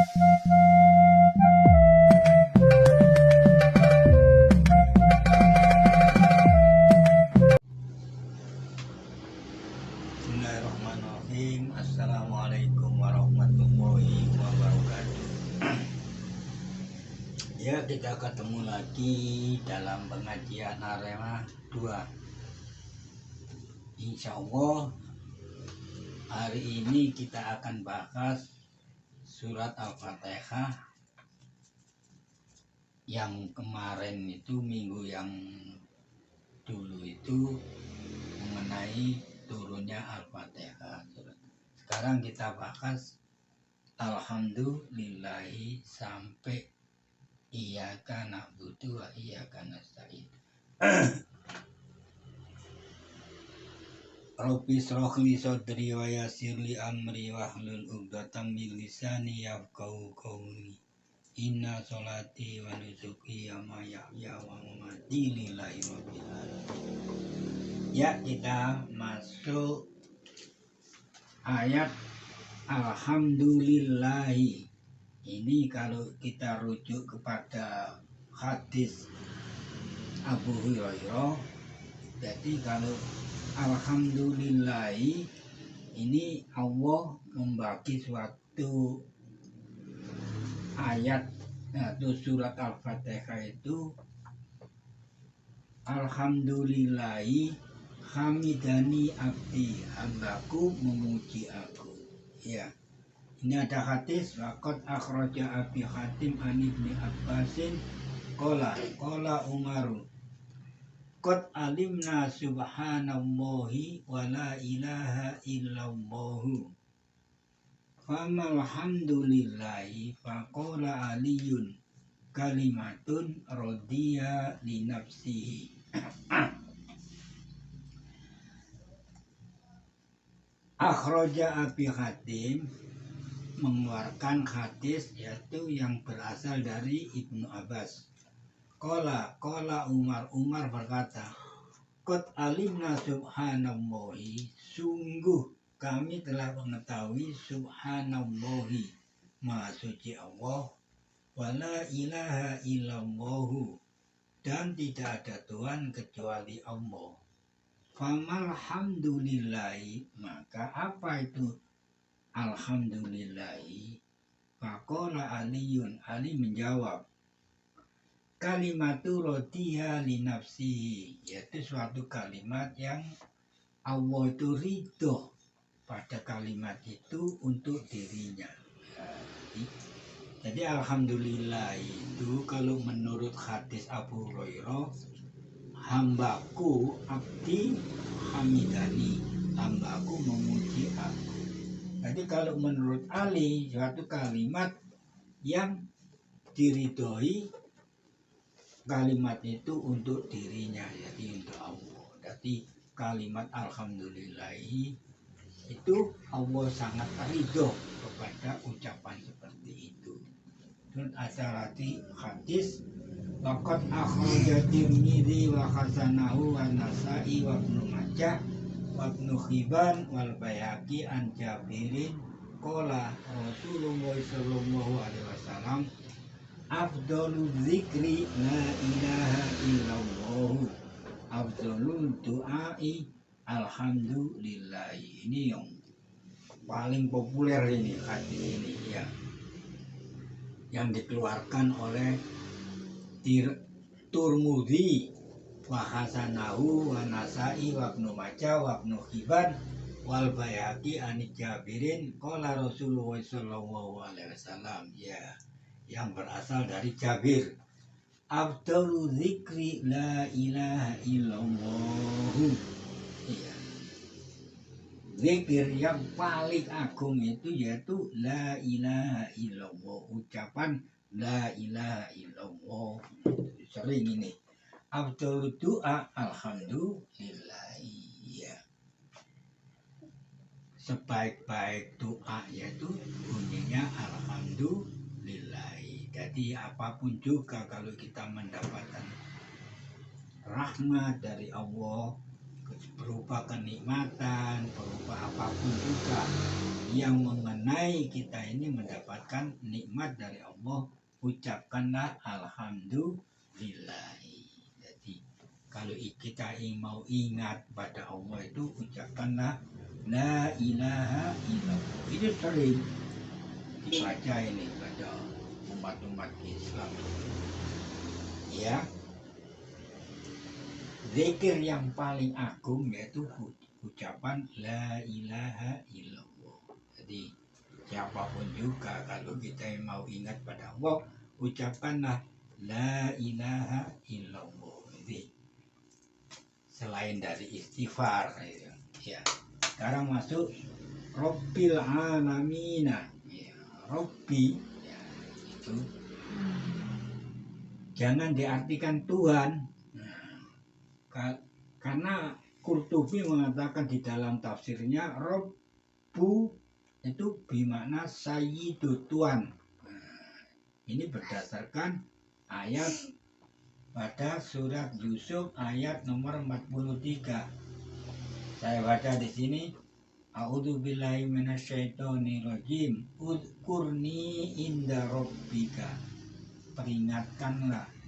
Bismillahirrahmanirrahim. Assalamualaikum warahmatullahi wabarakatuh. Ya, kita ketemu lagi dalam pengajian Arema 2. Insya Allah hari ini kita akan bahas surat Al-Fatihah yang kemarin itu, minggu yang dulu itu mengenai turunnya Al-Fatihah. Sekarang kita bahas Alhamdulillahi sampai Iyyaka na'budu wa iyyaka nasta'in. Rabbi shrah li sadri wa yassir li amri wahlul 'uqdatam min lisani yafqahu qawli. Inna sholati wa nusuki wa mahyaya wa mamati lillahi rabbil alamin. Ya, kita masuk ayat Alhamdulillahi. Ini kalau kita rujuk kepada hadis Abu Hurairah, jadi kalau Alhamdulillahi ini Allah membagi suatu ayat atau surat Al-Fatihah itu Alhamdulillahi hamidani abdi, hambaku memuji aku. Ya, ini ada hadis waqad akhraja Abi Hatim an Ibni Abbasin qala Umaru qad alimna subhanallahi wa la ilaha illallahu famal hamdulillahi faqala aliyun kalimatun radiya li nafsihi. Akhraja Abi Hatim mengeluarkan hadis yaitu yang berasal dari Ibnu Abbas. Qala Umar berkata, qad alimna subhanallahi, sungguh kami telah mengetahui subhanallahi, maha suci Allah, wala ilaha illallahu, dan tidak ada Tuhan kecuali Allah. Famal hamdulillahi, maka apa itu Alhamdulillahi? Faqala Aliyun, Ali menjawab, kalimatu rodiya li nafsihi, yaitu suatu kalimat yang Allah itu ridho pada kalimat itu untuk dirinya. Jadi Alhamdulillah itu kalau menurut hadis Abu Hurairah, hambaku abdi hamidani, hambaku memuji aku. Jadi kalau menurut Ali, suatu kalimat yang diridhoi, kalimat itu untuk dirinya, jadi untuk Allah. Jadi kalimat Alhamdulillahi itu Allah sangat ridho kepada ucapan seperti itu. Dan ada lagi hadis waqad akhraja Tirmidzi wa hasanahu wa Nasa'i wa Ibnu Majah wa Ibnu Hibban wal Baihaqi an Jabirin qala Rasulullah sallallahu alaihi wasallam afdhalu dzikri la ilaha illallah, afdhalu du'ai alhamdulillah. Ini yang paling populer ini hadis ini ya, yang dikeluarkan oleh Tirmidzi wa hasanahu wa Nasa'i wa Ibnu Majah wa Ibnu Hibban wal Baihaqi an Jabirin qala Rasulullah sallallahu alaihi wasallam, ya, yang berasal dari Jabir, afdalu dzikri la ilaha illallah. Ya, zikir yang paling agung itu yaitu la ilaha illallah, ucapan la ilaha illallah. Sering ini afdalu doa alhamdulillah. Ya, sebaik-baik doa yaitu bunyinya alhamdulillah. Jadi apapun juga kalau kita mendapatkan rahmat dari Allah, berupa kenikmatan, berupa apapun juga yang mengenai kita ini mendapatkan nikmat dari Allah, ucapkanlah alhamdulillah. Jadi kalau kita mau ingat pada Allah itu ucapkanlah la ilaha illallah. Itu sering dibaca ini pada umat-umat Islam. Ya, zikir yang paling agung yaitu ucapan la ilaha illallah. Jadi siapapun juga kalau kita mau ingat pada Allah, ucapkanlah la ilaha illallah. Jadi selain dari istighfar, ya. Sekarang masuk Rabbil alamina. Ya, Rabbi, ya, itu jangan diartikan Tuhan. Karena Qurtubi mengatakan di dalam tafsirnya Rabbu itu bermakna sayyidu, Tuhan. Ini berdasarkan ayat pada surat Yusuf ayat nomor 43. Saya baca di sini, A'udzubillahi minasyaitonirrajim. Udkurni inda rabbika. Peringatkanlah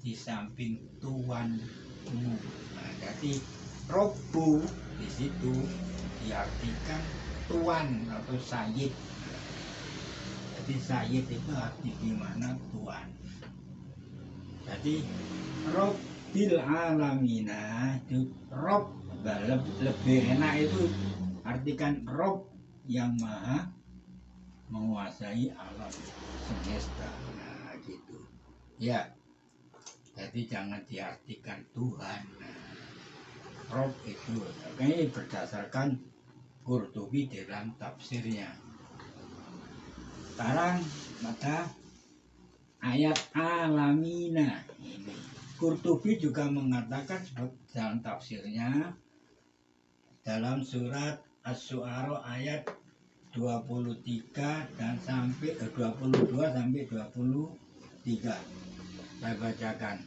di samping Tuhanmu. Nah, jadi Robbu di situ diartikan Tuhan atau Sayyid. Jadi Sayyid itu arti gimana Tuhan. Jadi Rabbil alamina itu Rob, lebih enak itu artikan Rob yang maha menguasai alam semesta. Nah, gitu. Ya. Jadi jangan diartikan Tuhan. Rob itu ini berdasarkan Qurtubi dalam tafsirnya. Sekarang pada ayat alamina ini Qurtubi juga mengatakan dalam tafsirnya dalam surat Asy-Syu'ara ayat 23 dan sampai 22 sampai 23. Saya bacakan.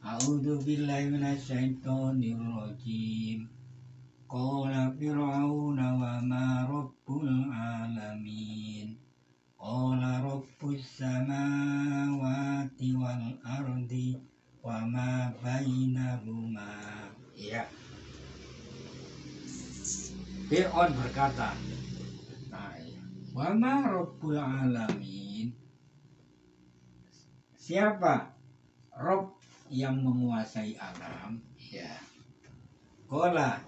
A'udzubillahi minasyaitonirrajim. Qala fir'auna wa ma rabbul alamin. Qala rabbus samawati wal ardi wa ma bainahuma. Ya. Fir'aun berkata, wa ma rabbul alamin. Siapa Rob yang menguasai alam? Ya. Qala,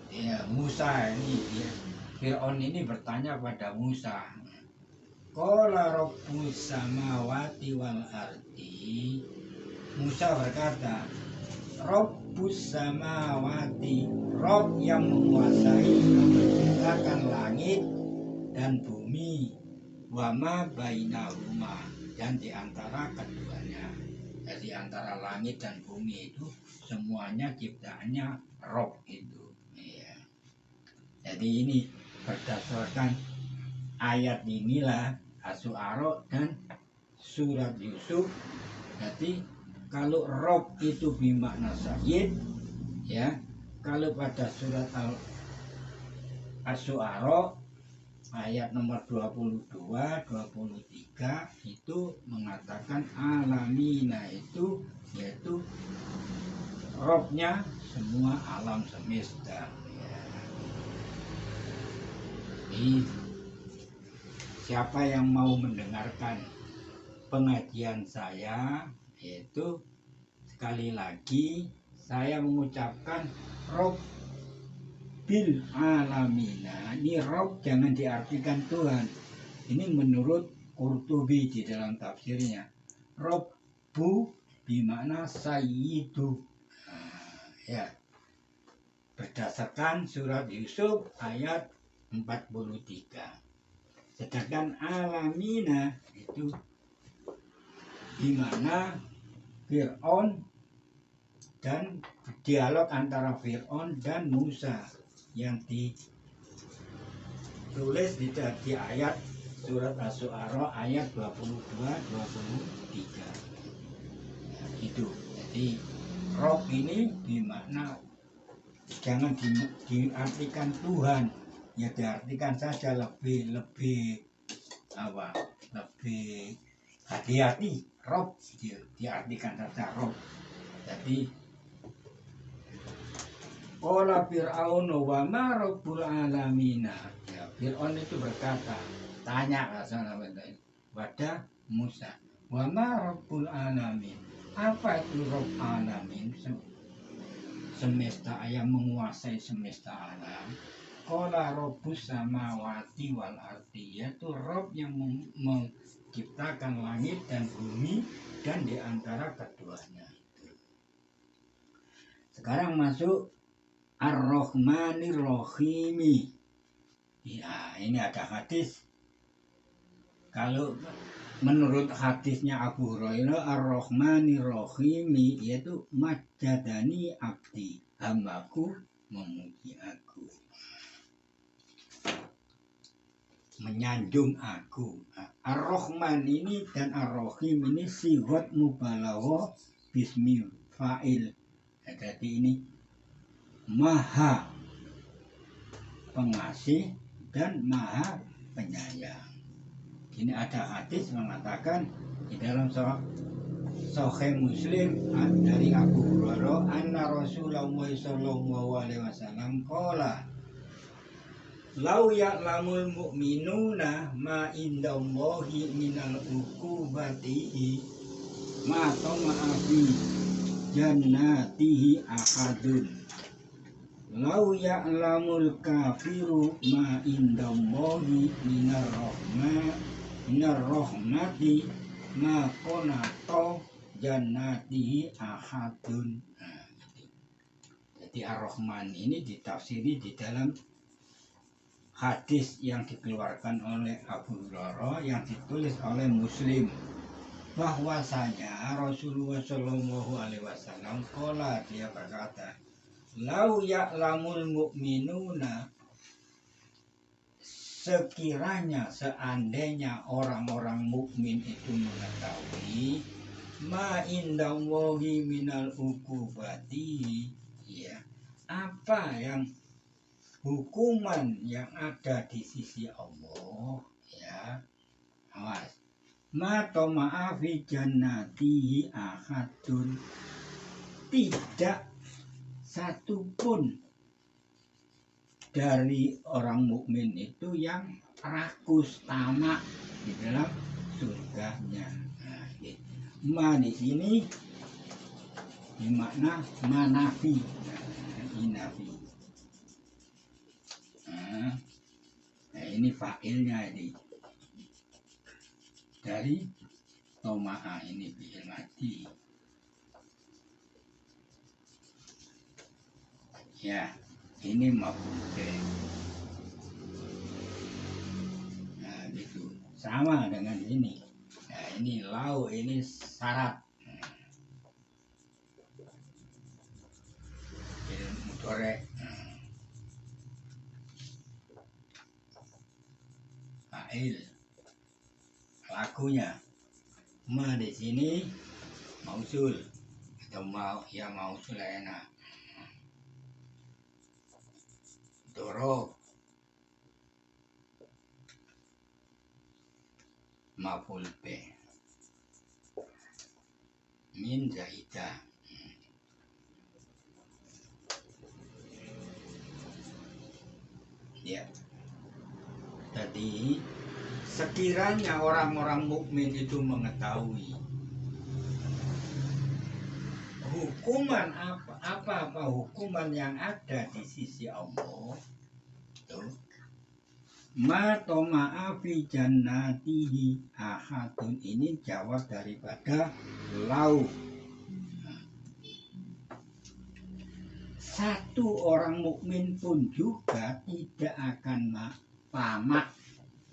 ya, Musa ini, ya, Fir'aun ini bertanya pada Musa. Qala rabbus samawati wal ardi. Musa berkata, Rabbus samawati, Rob yang menguasai menciptakan langit dan bumi, wama bainahuma, dan di antara keduanya. Jadi antara langit dan bumi itu semuanya ciptaannya Rob itu. Ya. Jadi ini berdasarkan ayat inilah Asy-Syu'ara dan surat Yusuf. Jadi kalau Rob itu bermakna Sayyid, ya. Kalau pada surat Asy-Syu'ara ayat nomor 22, 23 itu mengatakan alamina itu yaitu Robnya semua alam semesta. Ya. Jadi siapa yang mau mendengarkan pengajian saya, yaitu sekali lagi saya mengucapkan Rob bil alamina. Ini Rob jangan diartikan Tuhan. Ini menurut Qurtubi di dalam tafsirnya. Robbu bermakna sayyidu. Ya. Berdasarkan surat Yusuf ayat 43. Sedangkan alamina itu bermakna Fir'aun dan dialog antara Fir'aun dan Musa yang ditulis di ayat surat Asy-Syu'ara ayat 22-23. Ya, gitu. Jadi Rob ini bermakna jangan diartikan Tuhan, ya diartikan saja lebih apa, lebih hati-hati. Rob diartikan saja Rob. Jadi qala Fir'aun wa ma rabbul alamin. Ya, Fir'aun itu berkata, tanya pada Musa, wa ma rabbul alamin. Apa itu Rabb alamin? Semesta yang menguasai semesta alam. Qala rabbus samawati wal ardi, yaitu Rabb yang menciptakan langit dan bumi dan di antara keduanya. Sekarang masuk Ar-Rahmanir Rahimi. Ya, ini ada hadis. Kalau menurut hadisnya Abu Hurairah, Ar-Rahmanir Rahimi yaitu majadani abdi, hambaku memuji aku, menyanjung aku. Ar-Rahman ini dan Ar-Rahim ini sigot mubalaghah bismi fa'il. Jadi ini maha pengasih dan maha penyayang. Ini ada hadis mengatakan di dalam Sahih Muslim dari Abu Hurairah, anna Rasulullah sallallahu alaihi wasallam qala lau ya'lamul mu'minuna ma indallahi minal uqubati ma tama'afi jannatihi ahadun lau ya'lamul kafiru ma indallahi minar rahmati ma qonata jannatihi ahadun. Jadi Ar-Rahman ini ditafsiri di dalam hadis yang dikeluarkan oleh Abu Hurairah yang ditulis oleh Muslim, bahwasanya Rasulullah Shallallahu Alaihi Wasallam qala, dia berkata, lau ya'lamul mu'minuna, sekiranya seandainya orang-orang mukmin itu mengetahui ma indallahi minal uqubati, ya, apa yang hukuman yang ada di sisi Allah, ya, awas, ma toma'afi jannatihi ahadun, tidak satupun dari orang mukmin itu yang rakus tamak di dalam surganya. Nah, ma di sini bermakna manafi, inafi. Nah, ini fa'ilnya ini dari toma'a, ini fi'il mati. Ya, ini maf'ul bih. Nah, gitu. Sama dengan ini. Nah, ini lau, ini syarat. Mudhari'. Fa'il. Lakunya. Ma di sini mausul atau mausul enak. Doro maf'ul bih min zaidah. Ya, jadi sekiranya orang-orang mukmin itu mengetahui hukuman apa hukuman yang ada di sisi Allah, ma toma'a fi jannatihi ahadun, ini jawab daripada lau. Satu orang mukmin pun juga tidak akan tamak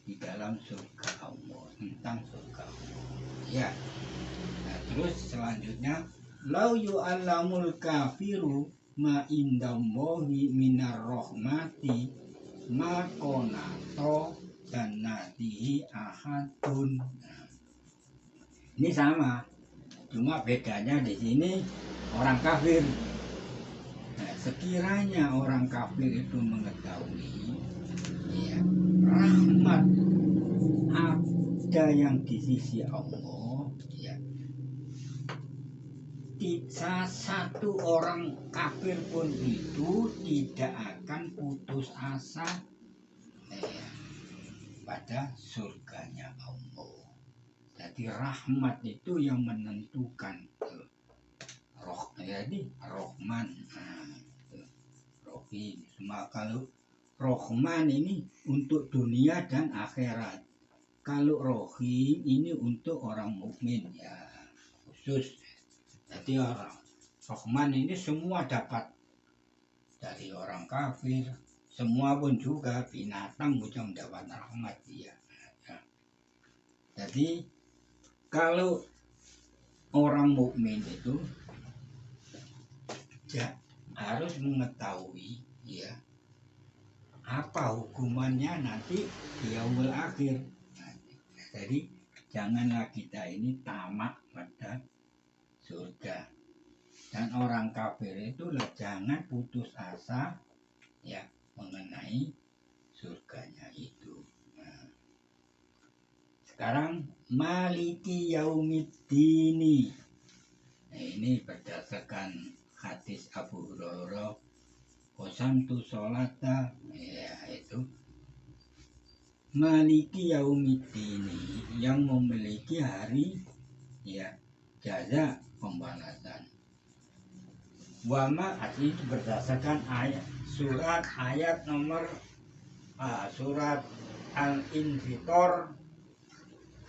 di dalam surga Allah, tentang surga Allah. Ya. Nah, terus selanjutnya, lau yu'allamul kafiru ma indallahi minar rahmati ma qonato jannatihi ahadun. Nah, ini sama, cuma bedanya di sini orang kafir. Nah, sekiranya orang kafir itu mengetahui ya, rahmat ada yang di sisi Allah ya, satu orang kafir pun itu tidak akan putus asa ya, pada surganya Allah. Jadi rahmat itu yang menentukan roh, jadi Rohman, Rohim. Semua kalau Rohman ini untuk dunia dan akhirat. Kalau Rohim ini untuk orang mukmin ya khusus. Jadi orang Rohman ini semua dapat, dari orang kafir, semua pun juga binatang juga mendapat rahmat ya. Jadi kalau orang mukmin itu ya harus mengetahui ya apa hukumannya nanti di yaumul akhir. Jadi janganlah kita ini tamak pada surga. Dan orang kafir itulah jangan putus asa ya mengenai surganya itu. Nah, sekarang maliki yaumiddini. Nah, ini berdasarkan hadis Abu Hurairah, qasamtu sholata ya itu maliki yaumiddini, yang memiliki hari ya jaza pembalasan. Wama itu berdasarkan ayat nomor surat Al-Infitor,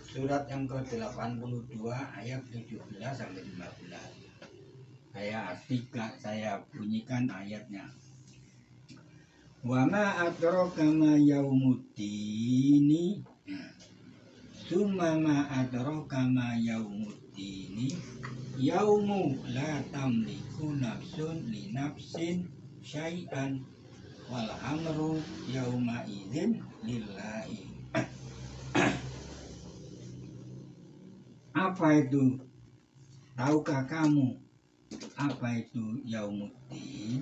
surat yang ke-82 ayat 17 sampai 15. Saya bunyikan ayatnya. Wama adraka ma yaumuddini, summa ma adraka ma yaumuddini, yaumu la tamliku nafsun li nafsin syai'an wal amru yauma idzin lillahi. Apa itu? Tahukah kamu apa itu yaumuddin?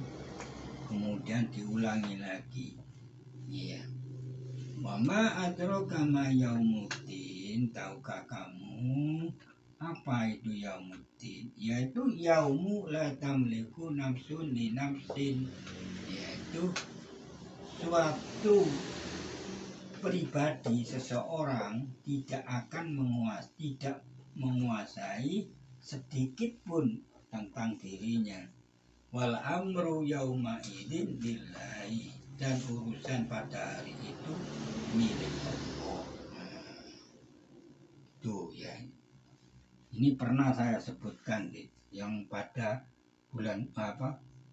Kemudian diulangi lagi. Iya. Wama adraka ma yaumuddin, tahukah kamu apa itu yaumuddin? Yaitu yaumu la tamliku nafsun li nafsin, yaitu suatu pribadi seseorang tidak akan menguasai sedikit pun tentang dirinya. Wal amru yauma idzin lillahi, dan urusan pada hari itu milik Allah. Tuh ya. Ini pernah saya sebutkan yang pada bulan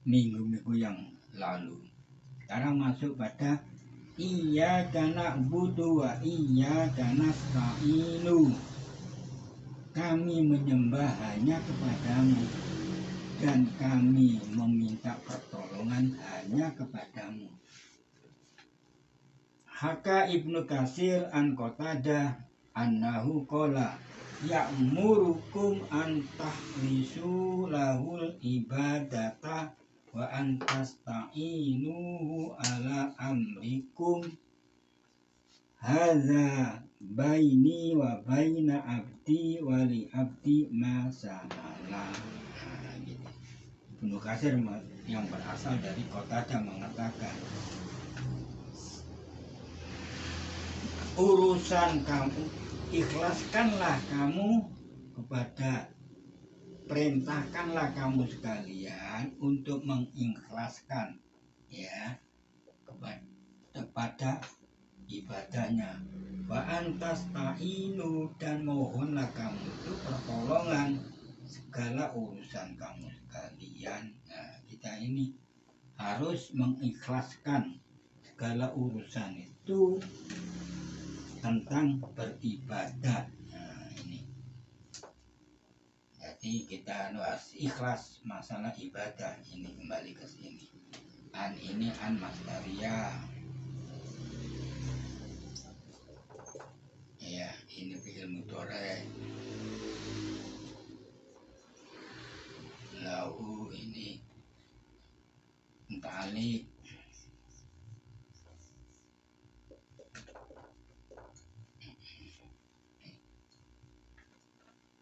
minggu-minggu yang lalu. Sekarang masuk pada iyyaka na'budu wa iyyaka nasta'inu. Kami menyembah hanya kepadamu dan kami meminta pertolongan hanya kepadamu. Haka Ibnu Katsir an Qatadah annahu qala ya'murukum an tahrisu lahul ibadata wa an tasta'inuhu ala amrikum hadza baini wa baina abdi wa li abdi ma sa'ala. Ibnu Katsir yang berasal dari Qatadah mengatakan, urusan kamu, ikhlaskanlah kamu kepada, perintahkanlah kamu sekalian untuk mengikhlaskan ya kepada ibadahnya. Wa antas ta'inu, dan mohonlah kamu itu pertolongan segala urusan kamu sekalian. Nah, kita ini harus mengikhlaskan segala urusan itu tentang beribadah. Nah, ini jadi kita harus ikhlas masalah ibadah. Ini kembali ke sini. Ini masdaria. Ya, ini fi'il mudhari'. Lahu ini balik.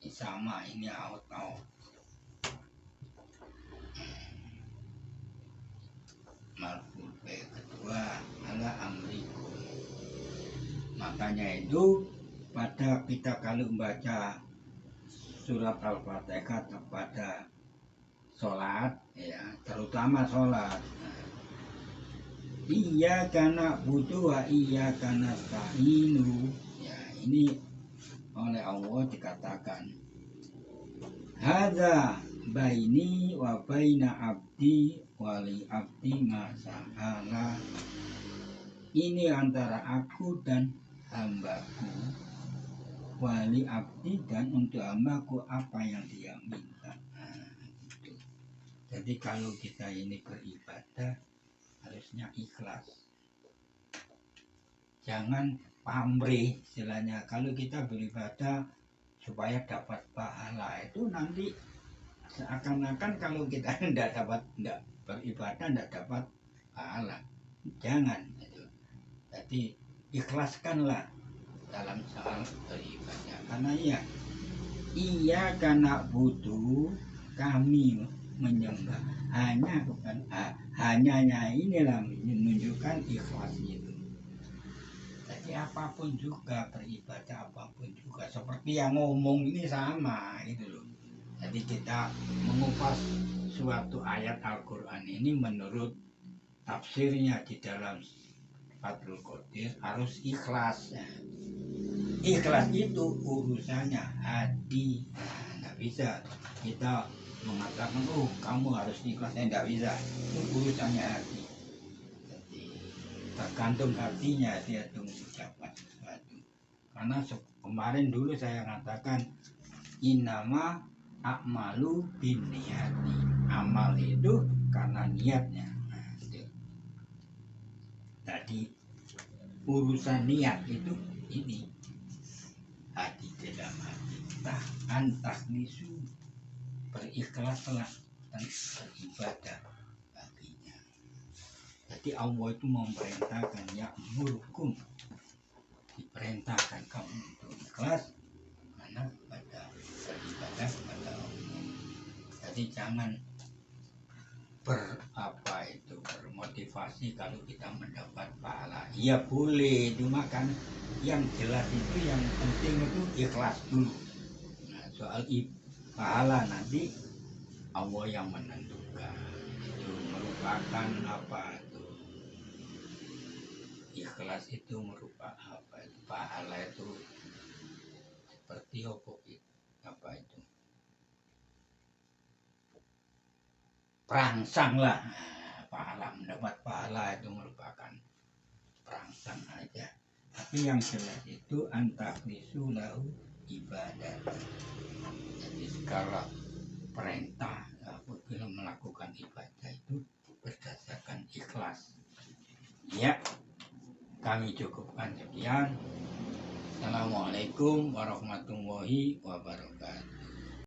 Ini sama, ini out. Marful kedua ala amrikum. Makanya itu pada kita kalau membaca surat Al-Fatihah pada sholat, ya terutama sholat, iya karena butuh wa iya karena ta'inu, ya ini oleh Allah dikatakan hadza baini wa baina abdi wali abdi masa'ala, ini antara aku dan hambaku, wali abdi dan untuk hambaku apa yang dia minta. Gitu. Jadi kalau kita ini beribadah harusnya ikhlas, jangan pamrih istilahnya. Kalau kita beribadah supaya dapat pahala, itu nanti seakan-akan kalau kita tidak beribadah tidak dapat pahala. Jangan gitu. Jadi ikhlaskanlah dalam soal beribadah, karena iya karena butuh kami menyembah hanya inilah menunjukkan ikhlas itu. Jadi apapun juga beribadah, apapun juga seperti yang ngomong ini sama gitu loh. Jadi kita mengupas suatu ayat Al-Quran ini menurut tafsirnya di dalam Fathul Qadir harus ikhlas. Ikhlas itu urusannya hati. Nggak bisa kita mengatakan kamu harus ikhlas, tidak bisa. Itu urusannya hati. Jadi tergantung hatinya dia tuh mengucapkan sesuatu. Karena kemarin dulu saya katakan innama a'malu binniyati. Amal itu karena niatnya. Tadi urusan niat itu ini hati, dalam hati kita antaknisu, berikhlaslah dan beribadah baginya. Jadi Allah itu memerintahkan ya'murukum, diperintahkan kamu untuk ikhlas karena pada beribadah kepada Allah. Jadi jangan bermotivasi kalau kita mendapat pahala. Iya boleh, cuma kan yang jelas itu, yang penting itu ikhlas dulu. Nah, soal pahala nanti Allah yang menentukan. Itu merupakan apa itu? Ikhlas itu merupakan apa itu? Pahala itu seperti apa itu? Perangsang lah. Pahala, mendapat pahala itu merupakan perangsang aja. Tapi yang jelas itu antaklisu lahu ibadah. Jadi segala perintah apabila melakukan ibadah itu berdasarkan ikhlas. Ya, kami cukupkan sekian. Assalamualaikum warahmatullahi wabarakatuh.